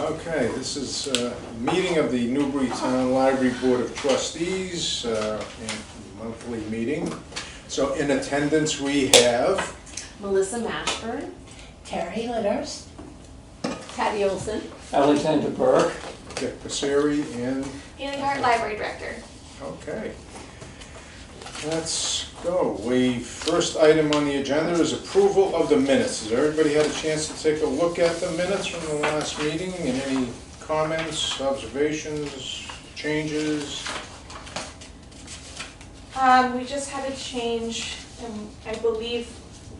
Okay, this is a meeting of the Newbury Town Library Board of Trustees, and monthly meeting. So in attendance we have Melissa Mashburn, Terry Litters. Patty Olson. Alexander Burke. Dick Passeri and, Annie Hart, Library Director. okay. Let's go. First item on the agenda is approval of the minutes. Has everybody had a chance to take a look at the minutes from the last meeting? And any comments, observations, changes? We just had to change, and I believe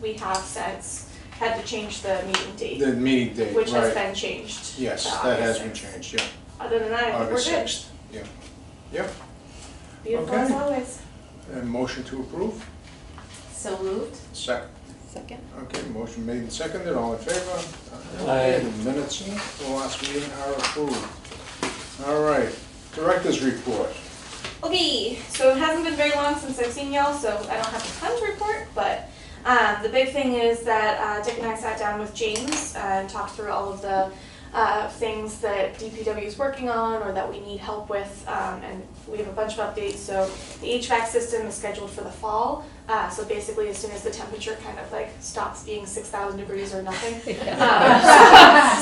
we have since had to change the meeting date, The meeting date, which has right. been changed. Yes, to that has August been 6th. changed, yeah. Other than that, I think we're August good. 6th, yeah. Yep, Beautiful Okay. as always. and motion to approve? So moved. Second. Second. Okay, motion made and seconded, all in favor? Aye. The minutes of the last meeting are approved. All right, director's report. Okay, so it hasn't been very long since I've seen y'all, so I don't have a ton to report, but the big thing is that Dick and I sat down with James and talked through all of the things that DPW is working on or that we need help with, and we have a bunch of updates. So the HVAC system is scheduled for the fall, so basically as soon as the temperature kind of like stops being 6,000 degrees or nothing.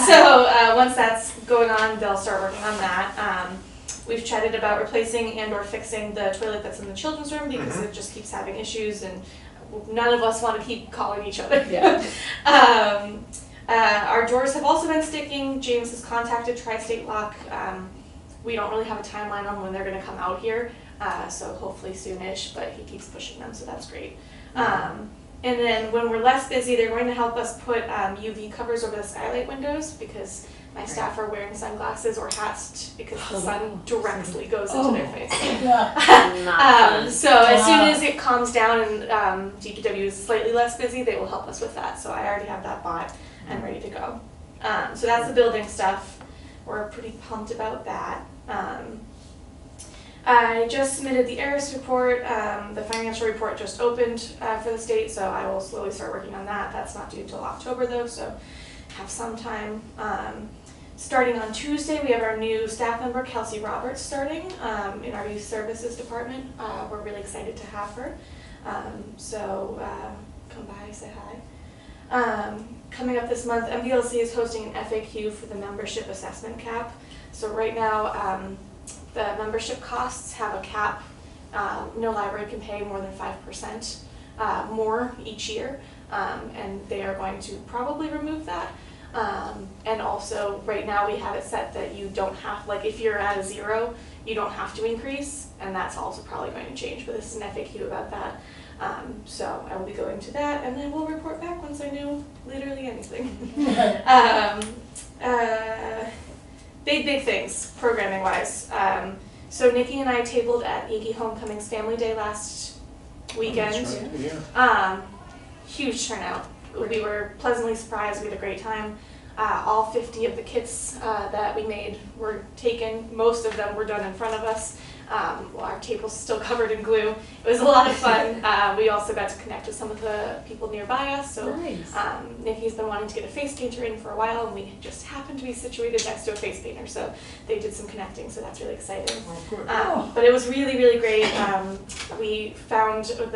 So once that's going on, they'll start working on that. We've chatted about replacing and or fixing the toilet that's in the children's room because it just keeps having issues and none of us want to keep calling each other. Yeah. Our doors have also been sticking. James has contacted Tri-State Lock. We don't really have a timeline on when they're going to come out here, so hopefully soonish, but he keeps pushing them, so that's great. And then when we're less busy, they're going to help us put UV covers over the skylight windows because my staff are wearing sunglasses or hats because the sun directly goes into their face. So as soon as it calms down and DPW is slightly less busy, they will help us with that. So I already have that bought and ready to go. So that's the building stuff. We're pretty pumped about that. I just submitted the ARIS report. The financial report just opened for the state, so I will slowly start working on that. That's not due until October though, so have some time. Starting on Tuesday, we have our new staff member, Kelsey Roberts, starting in our youth services department. We're really excited to have her. So come by, say hi. Coming up this month, MPLC is hosting an FAQ for the membership assessment cap. So right now, the membership costs have a cap. No library can pay more than 5% more each year, and they are going to probably remove that. And also, right now we have it set that you don't have, like if you're at a 0, you don't have to increase, and that's also probably going to change, but this is an FAQ about that. So I will be going to that, and then we'll report back once I know literally anything. Big things, programming-wise. So Nikki and I tabled at Yankee Homecoming's Family Day last weekend. That's right, yeah. Huge turnout. We were pleasantly surprised. We had a great time. All 50 of the kits that we made were taken. Most of them were done in front of us. Our table's still covered in glue. It was a lot of fun. We also got to connect with some of the people nearby us. So Nice. Nikki's been wanting to get a face painter in for a while, and we just happened to be situated next to a face painter. So they did some connecting, so that's really exciting. Oh, good. But it was really, really great. The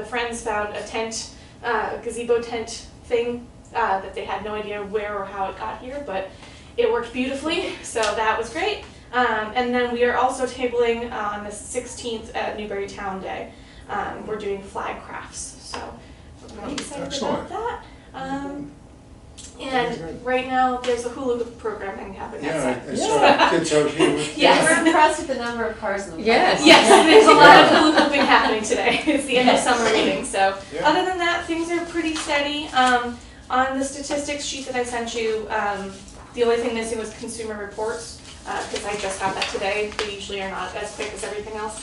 friends found a tent, a gazebo tent thing that they had no idea where or how it got here, but it worked beautifully, so that was great. And then we are also tabling on the 16th at Newbury Town Day. We're doing flag crafts, so we're really excited Excellent. about that. And right now there's a hula hoop programming happening outside. Yeah, I saw kids out here with. Yes. We're impressed with the number of cars in the Yes. Yes, there's a lot of hula hooping happening today. It's the end of summer meeting, so Yeah. other than that, things are pretty steady. On the statistics sheet that I sent you, the only thing missing was consumer reports, because I just got that today. They usually are not as quick as everything else.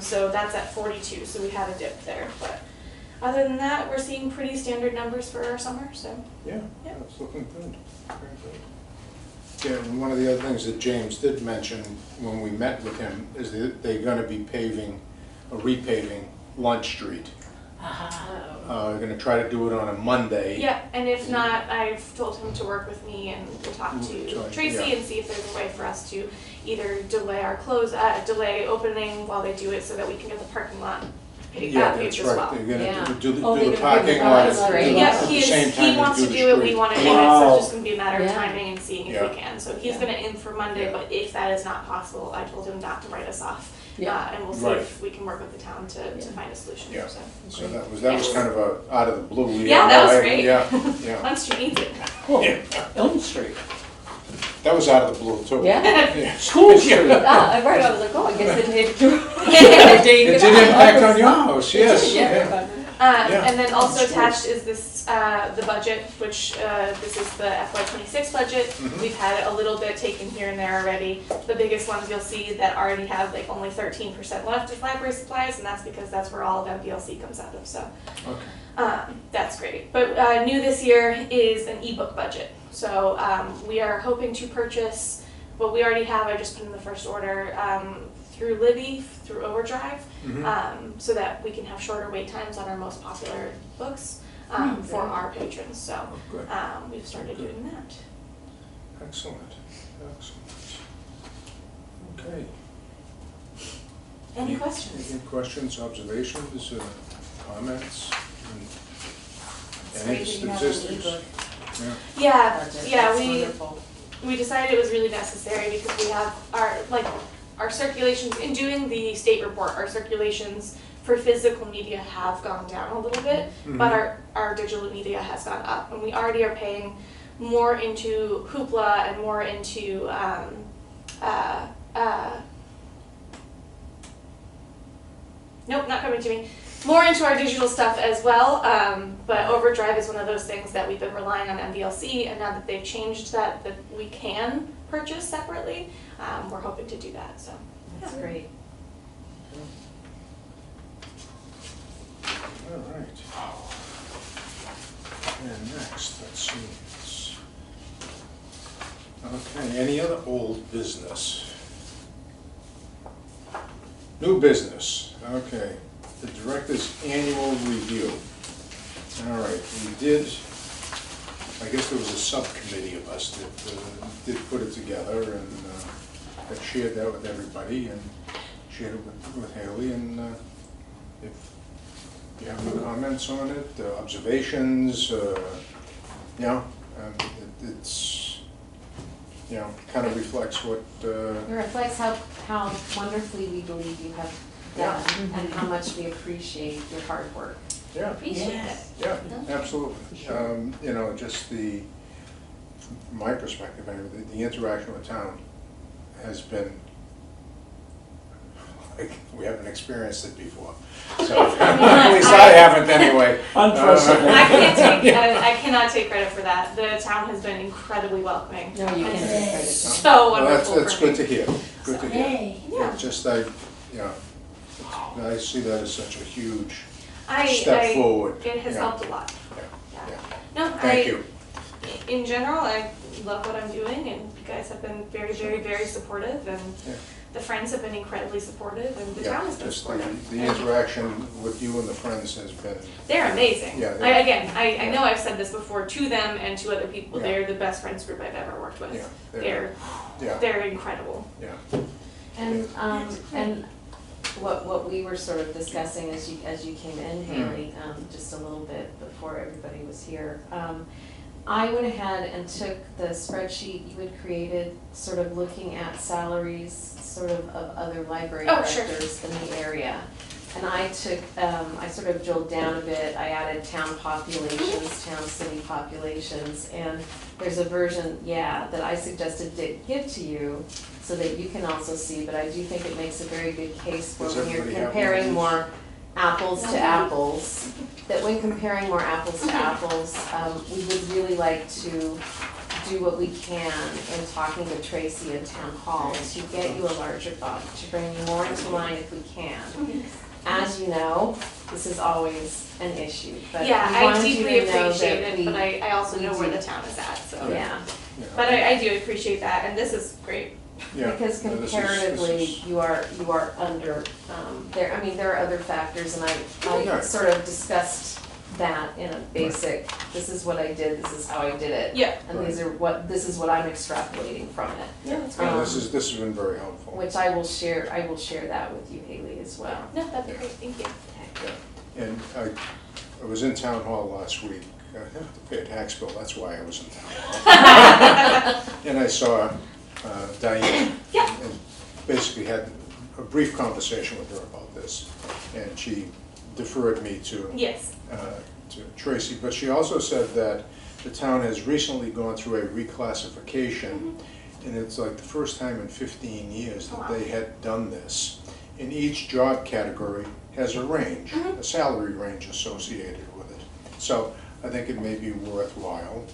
So that's at 42, so we had a dip there. But other than that, we're seeing pretty standard numbers for our summer, so. Yeah, Yeah. that's looking good. Very good. Yeah, and one of the other things that James did mention when we met with him is that they're gonna be paving, or repaving Lunch Street. Uh-huh. We're gonna try to do it on a Monday. Yeah, and if not, I've told him to work with me and we'll talk to Tracy Yeah. and see if there's a way for us to either delay opening while they do it so that we can get the parking lot paved Yeah, paved that's as right, well. they're Yeah. gonna do Oh, the they're gonna parking do the lot parking lot. at Yeah, the same time he they wants do to the do it, we street. wanna do it, so Wow. it's just gonna be a matter of Yeah. timing and seeing if Yeah. we can. So he's Yeah. gonna in for Monday, Yeah. but if that is not possible, I told him not to write us off. Yeah. And we'll see Right. if we can work with the town to Yeah. find a solution, Yeah. so. So that was kind of a, out of the blue. We Yeah, had that no was idea. great. Yeah, yeah. Once she needs it. Yeah. Elm Street, That was out of the blue too. Yeah. Yeah. School Street. Ah, right, I was like, oh, I guess it hit you. It did impact on your house, yes. Yeah. Yeah. And then also Schools. attached is this, the budget, which, this is the FY '26 budget. Mhm. We've had a little bit taken here and there already. The biggest ones you'll see that already have like only 13% left is library supplies, and that's because that's where all of MPLC comes out of, so. Okay. That's great. But new this year is an ebook budget. So we are hoping to purchase what we already have. I just put in the first order through Libby, through Overdrive, Mhm. so that we can have shorter wait times on our most popular books for our patrons. So Oh, good. we've started Good. doing that. Excellent, excellent. Okay. Any questions? Any questions, observations, comments? It's Any great that you have statistics? an ebook Yeah, budget. yeah. That's We wonderful. decided it was really necessary because we have our circulations in doing the state report. Our circulations for physical media have gone down a little bit, but our digital media has gone up, and we already are paying more into Hoopla and more into nope, not coming to me. More into our digital stuff as well, but Overdrive is one of those things that we've been relying on MBLC, and now that they've changed that we can purchase separately, we're hoping to do that, so. That's great. All right. And next, let's see. Okay, any other old business? New business, okay. The director's annual review. All right, we did, I guess there was a subcommittee of us that did put it together and that shared that with everybody and shared it with Haley. And if you have any comments on it, observations, it's, kind of reflects what, It reflects how wonderfully we believe you have done and how much we appreciate your hard work. yeah. Appreciate it. Yes. Yeah, absolutely. Just from my perspective, the interaction with town has been, like, we haven't experienced it before. So, at least I haven't anyway. Unprecedented. I cannot take credit for that. The town has been incredibly welcoming. No, you can't take credit. So Well, wonderful that's for me. good to hear, good to hear. Yay. Yeah. Just, I see that as such a huge I- step forward. It has Yeah. helped a lot. Yeah, Yeah. yeah. No, Thank you. In general, I love what I'm doing, and you guys have been very, very, very supportive, and Yeah. the friends have been incredibly supportive, and the Yeah, town has been just supportive. the interaction with you and the friends has been. They're amazing. Yeah, I know I've said this before to them and to other people. Yeah. They're the best friends group I've ever worked with. Yeah, yeah, They're incredible. yeah. And what we were sort of discussing as you came in, Haley, just a little bit before everybody was here. I went ahead and took the spreadsheet you had created, sort of looking at salaries sort of other library Oh, sure. directors in the area. And I took, I sort of drilled down a bit, I added town populations, town city populations, and there's a version, that I suggested to give to you so that you can also see, but I do think it makes a very good case for Does when you're everybody have one of comparing these? more apples to apples, that when comparing more apples to apples, we would really like to do what we can in talking to Tracy at Town Hall to get you a larger bump, to bring you more into line if we can. As you know, this is always an issue, but we Yeah, I wanted you deeply to know appreciate that it, but I also we know where do. the town is at, so. Yeah, Yeah. But I do appreciate that, and this is great. Yeah. Because No, this is- comparatively, this is- you are under, there, I mean, there are other factors, and I Right. sort of discussed that in a basic, this is what I did, this is how I did it. Yeah. And this is what I'm extrapolating from it, Yeah, that's No, great. this has been very helpful. which I will share that with you, Haley, as well. No, that'd be great, thank you. Yeah. And I was in town hall last week. I have to pay a tax bill, that's why I was in town hall. And I saw Diane. Yeah. And basically had a brief conversation with her about this. And she deferred me to Yes. Tracy, but she also said that the town has recently gone through a reclassification, and it's like the first time in 15 years that they had done this. And each job category has a range, a salary range associated with it. So I think it may be worthwhile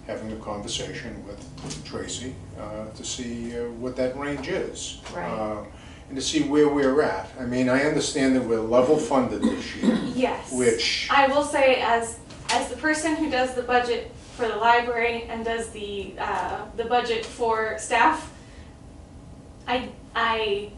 having a conversation with Tracy to see what that range is. Right. And to see where we're at. I mean, I understand that we're level funded this year, Yes. which, I will say, as the person who does the budget for the library and does the budget for staff, I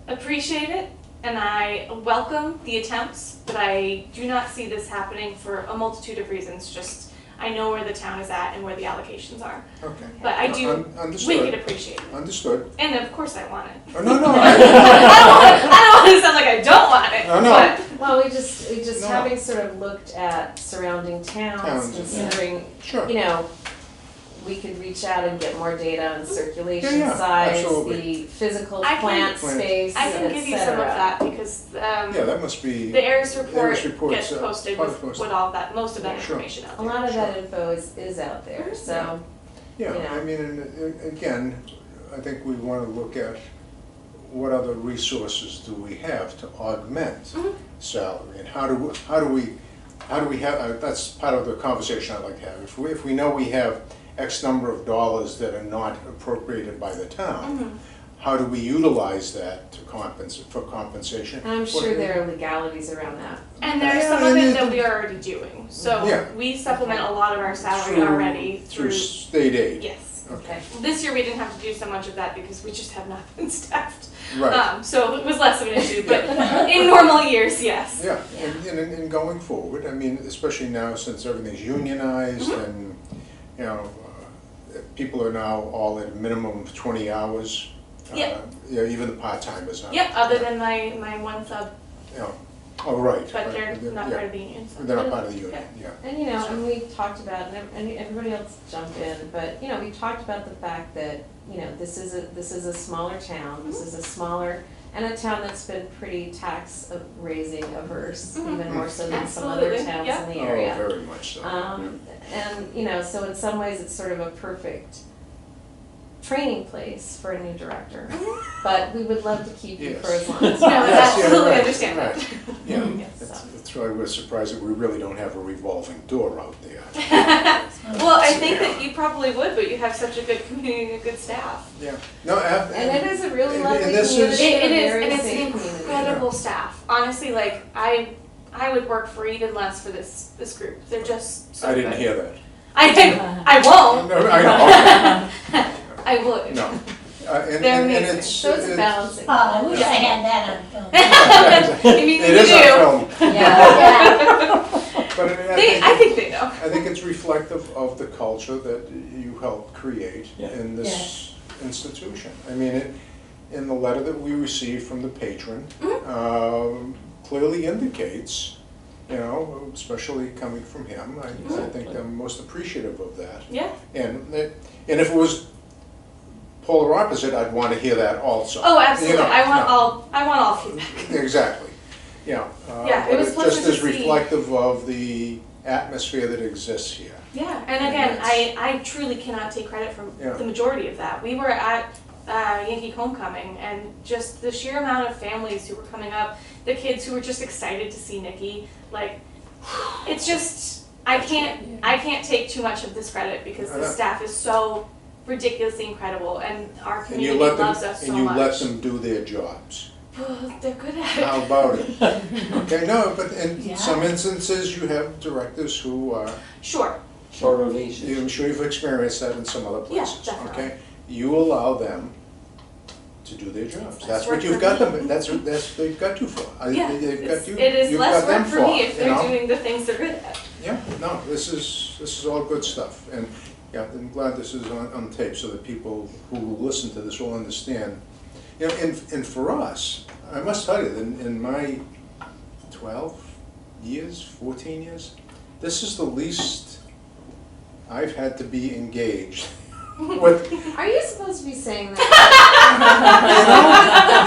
appreciate it and I welcome the attempts, but I do not see this happening for a multitude of reasons. Just I know where the town is at and where the allocations are, okay. but I do Understood. wicked appreciate it. Understood. And of course I want it. Oh, no, no, I don't want to sound like I don't want it. No, no. But Well, we just No. having sort of looked at surrounding towns, Towns, considering, sure. you know, we could reach out and get more data on circulation Yeah, size, absolutely. the physical I can- plant Plant. space, I can give you some of that because Yeah, that must be, the ARIS report ARIS report's, gets posted public with posted. all that, most of that Sure. information out A there. lot of that info is out there, so, yeah, Yeah. I mean, and again, I think we want to look at what other resources do we have to augment salary, and how do we have, that's part of the conversation I'd like to have. If we know we have X number of dollars that are not appropriated by the town, how do we utilize that to for compensation? and I'm sure there are legalities around that. And there's Yeah, some of and it it- that we are already doing. So Yeah. we supplement a lot of our salary already Through through, state aid? yes. Okay. This year we didn't have to do so much of that because we just have not been staffed. Right. So it was less of an issue, but in normal years, yes. Yeah, and going forward, I mean, especially now since everything's unionized and, you know, people are now all at a minimum of 20 hours. Yep. You know, even the part-timers now. Yep, other than my one sub, You know, oh, right. but right, they're not yeah. part of the union, so. They're not part of the union, yeah. And you know, and we talked about, and everybody else jumped in, but you know, we talked about the fact that, you know, this is a smaller town, this is a smaller, and a town that's been pretty tax raising averse, even more so than some other Absolutely, towns yep. in the area. Oh, very much so. And, you know, so in some ways, it's sort of a perfect training place for a new director. But we would love to keep you for as long as No, possible. I Yes, yeah, absolutely right, understand that. right. Yeah, Yes, so. that's why we're surprised that we really don't have a revolving door out there. Well, I think that you probably would, but you have such a good community and a good staff. Yeah. No, And it is a really and lovely this is- community, It and a is, very and it's safe an community. incredible staff. Honestly, like I would work for even less for this group. They're just so I didn't good. hear that. I won't. No, I know, I would. okay. No. And They're and amazing. it's. So it's a balancing. Oh, I wish I had that on film. You mean It you is do. on film. Yeah. But I mean, I think they know. I think it's reflective of the culture that you helped create Yeah. in this institution. I mean, in the letter that we received from the patron, clearly indicates, you know, especially coming from him, I think I'm most appreciative of that. Yeah. And if it was polar opposite, I'd want to hear that also. Oh, absolutely. You know, I want all feedback. Exactly, yeah. Yeah, it but was it pleasant just to is see. reflective of the atmosphere that exists here. Yeah, and again, that's- I truly cannot take credit for Yeah. the majority of that. We were at Yankee Homecoming, and just the sheer amount of families who were coming up, the kids who were just excited to see Nikki, like, it's just, I can't take too much of this credit because I the know. staff is so ridiculously incredible, and our And you community let them, loves us so and you much. let them do their jobs. They're good at it. How about it? Okay, no, but in Yeah. some instances, you have directors who are, Sure. Short releases. I'm sure you've experienced that in some other places. definitely. Okay, you allow them to do their jobs. That's That's what work you've for got me. them, that's what they've got you for. Yeah, They've got you, it is you've less got them work for me if you they're know? doing the things they're good at. Yeah, no, this is all good stuff, and, yeah, I'm glad this is on tape, so that people who will listen to this will understand. You know, and for us, I must tell you, in my 12 years, 14 years, this is the least I've had to be engaged with. Are you supposed to be saying that?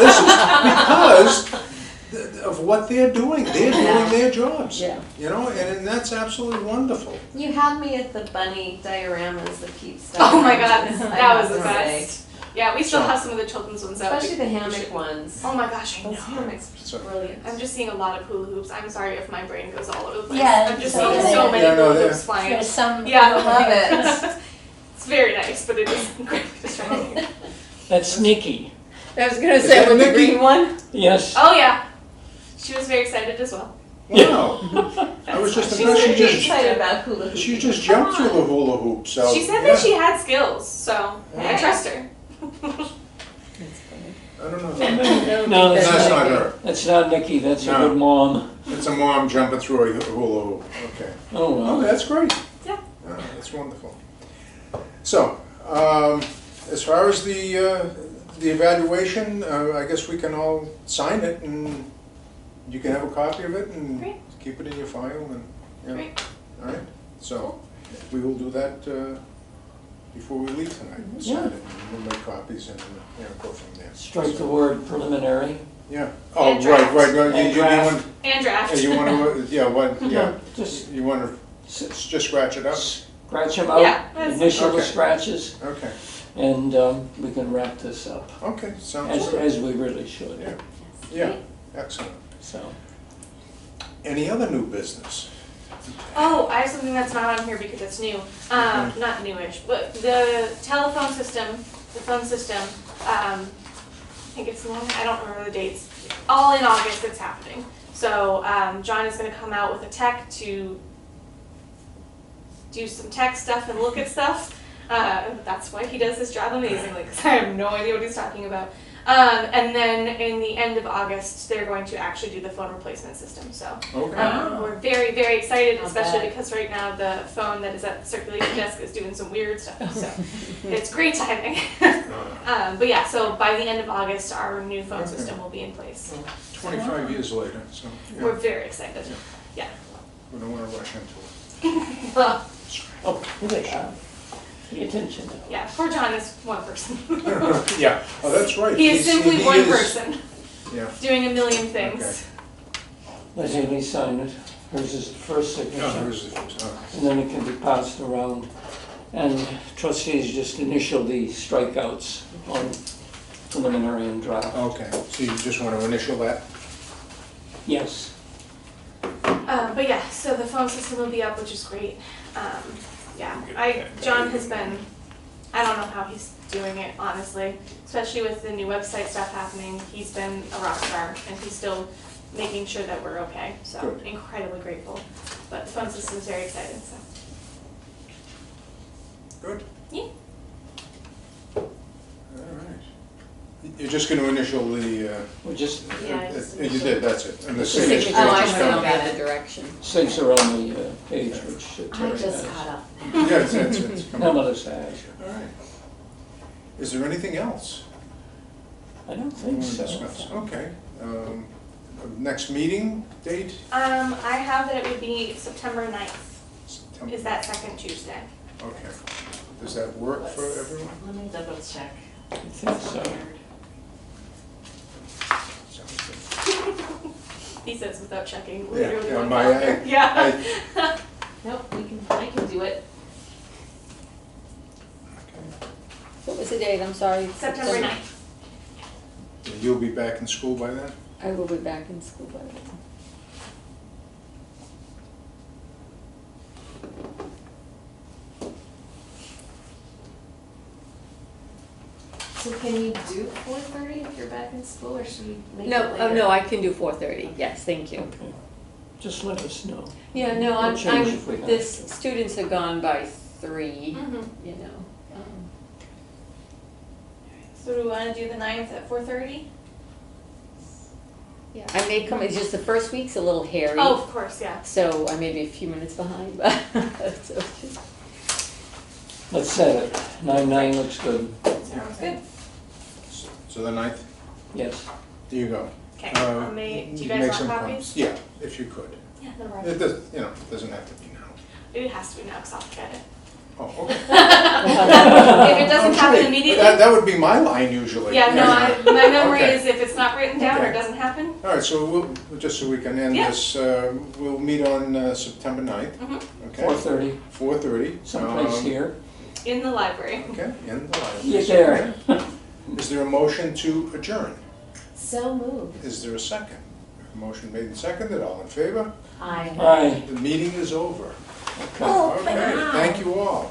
This is because of what they're doing. They're doing their jobs. Yeah. You know, and that's absolutely wonderful. You had me at the bunny dioramas that keep stuff. Oh my god, that was the I have to best. Yeah, we still So- have some of the children's ones out. Especially the We hammock should- ones. Oh my gosh, I Those know. hammocks So- are brilliant. I'm just seeing a lot of hula hoops. I'm sorry if my brain goes all over the place. Yeah, I'm just so seeing yeah. so many Yeah, no, hula they're- hoops flying. There's some. Yeah, I love it. It's very nice, but it is incredibly distracting. That's Nikki. I was gonna Is say that with the Nikki? green one. Yes. Oh yeah, she was very excited as well. Wow. I was just She's impressed. pretty excited about hula hooping. She just jumped through the hula hoop, so. She said yeah. that she had skills, so I Yeah. trust her. I don't know. No, That's that's not not, her. that's not Nikki, that's a No. good mom. It's a mom jumping through a hula hoop. Okay. Oh, Oh, well. that's great. Yeah. Oh, that's wonderful. So, as far as the evaluation, I guess we can all sign it and you can have a copy of it and Great. keep it in your file and, yeah. Great. All right, so we will do that before we leave tonight. We'll sign it and we'll make copies and, go from there. Strike the word preliminary. Yeah. Oh, And right, draft. right, right. And You draft. want, And draft. you want to, yeah, what, yeah. Just You want to just scratch it up? scratch them out, Yeah, that's- initial the Okay. scratches, Okay, and we can wrap this up, okay, sounds good. as we really should. Yeah, yeah, excellent. So, Any other new business? Oh, I have something that's not on here because it's new. Not newish, but the telephone system, the phone system, I think it's long, I don't remember the dates. All in August it's happening. So, John is gonna come out with a tech to do some tech stuff and look at stuff. That's why he does his job amazingly, because I have no idea what he's talking about. And then in the end of August, they're going to actually do the phone replacement system, so. Okay. We're very, very excited, Not especially bad. because right now the phone that is at the circulation desk is doing some weird stuff, so it's great timing. But yeah, so by the end of August, our new phone Okay. system will be in place. 25 years later, so, We're yeah, very excited. Yeah. we don't want to rush into it. Well, oh, here they are. Pay attention. yeah, poor John is one person. Yeah, oh, that's right. He is simply one is- person, Yeah. doing a million things. Let Haley sign it. Hers is the first No, signature, here's the first, and then it can be passed around. And trustees just initial the strikeouts on preliminary and draft. Okay, so you just want to initial that? Yes. But yeah, so the phone system will be up, which is great. Yeah, John has been, I don't know how he's doing it, honestly, especially with the new website stuff happening. He's been a rock star, and he's still making sure that we're okay, so Good. incredibly grateful. But the phone system's very exciting, so. Good. Yeah. All right. You're just going to initial the, We just Yeah, I just you did, that's it, and the Just signature. signature. Oh, I just see. come- got it. the direction. signature on the page, which I Terry just has. caught up. Yeah, it's come None on. of us has. All right. Is there anything else? I don't we think wanna so. discuss? Okay. Next meeting date? I have that it would be September 9th, September. is that second Tuesday. Okay. Does that work for everyone? Let me double check. I think so. Sounds good. He says without checking, Yeah, literally yeah, one my- calendar. Yeah. Nope, I can do it. Okay. What was the date? I'm sorry. September 9th. You'll be back in school by then? I will be back in school by then. So can you do 4:30 if you're back in school, or should we make it No, later? no, I can do 4:30. Yes, thank you. Okay. Just let us know. Yeah, no, We'll change if we have the to. students are gone by 3, Mhm. you know. So do we wanna do the 9th at 4:30? Yeah, I may come, it's just the first week's a little hairy. Oh, of course, yeah. So I may be a few minutes behind, but so Let's set it. 9/9 looks good. Sounds good. So the 9th, Yes. there you go. Okay, Uh, do you make guys some want comments. copies? Yeah, if you could. Yeah, no rush. It does, it doesn't have to be now. It has to be now, 'cause I'll forget it. Oh, okay. If it doesn't happen immediately. That would be my line usually. Yeah, no, my memory Okay. is if it's not written down or Okay. doesn't happen. All right, so just so we can end Yeah. this, we'll meet on September 9th, Mhm. okay? 4:30, 4:30. someplace here. In the library. Okay, in the library. Get there. Is there a motion to adjourn? So moved. Is there a second? Motion made and seconded, all in favor? I. Aye. The meeting is over. Okay. Oh, Okay, thank you all.